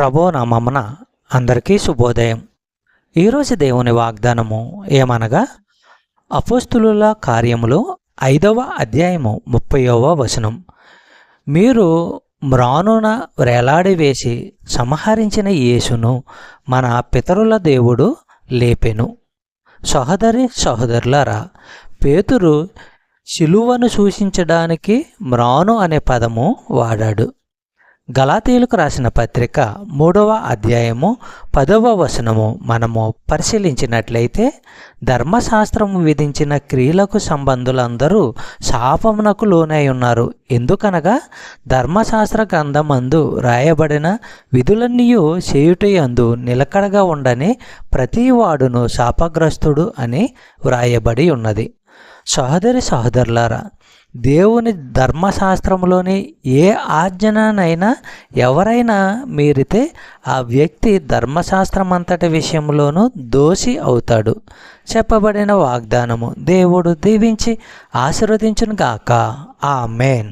ప్రభు నామమున అందరికీ శుభోదయం. ఈరోజు దేవుని వాగ్దానము ఏమనగా, అపోస్తులుల కార్యములు 5వ అధ్యాయము 30వ వచనం. మీరు మ్రానున వేలాడివేసి సంహరించిన యేసును మన పితరుల దేవుడు లేపెను. సహోదరులారా, పేతురు శిలువను సూచించడానికి మ్రాను అనే పదము వాడాడు. గలాతీయులకు రాసిన పత్రిక 3వ అధ్యాయము 10వ వచనము మనము పరిశీలించినట్లయితే, ధర్మశాస్త్రము విధించిన క్రియలకు సంబంధులందరూ శాపమునకు లోనై ఉన్నారు. ఎందుకనగా ధర్మశాస్త్ర గ్రంథమందు రాయబడిన విధులన్నీయు చేయుటయందు నిలకడగా ఉండని ప్రతివాడును శాపగ్రస్తుడు అని వ్రాయబడి ఉన్నది. సహోదరులారా, దేవుని ధర్మశాస్త్రంలోని ఏ ఆజ్ఞనైనా ఎవరైనా మీరితే ఆ వ్యక్తి ధర్మశాస్త్రం అంతటి విషయంలోనూ దోషి అవుతాడు. చెప్పబడిన వాగ్దానము దేవుడు దీవించి ఆశీర్వదించును గాక. ఆమేన్.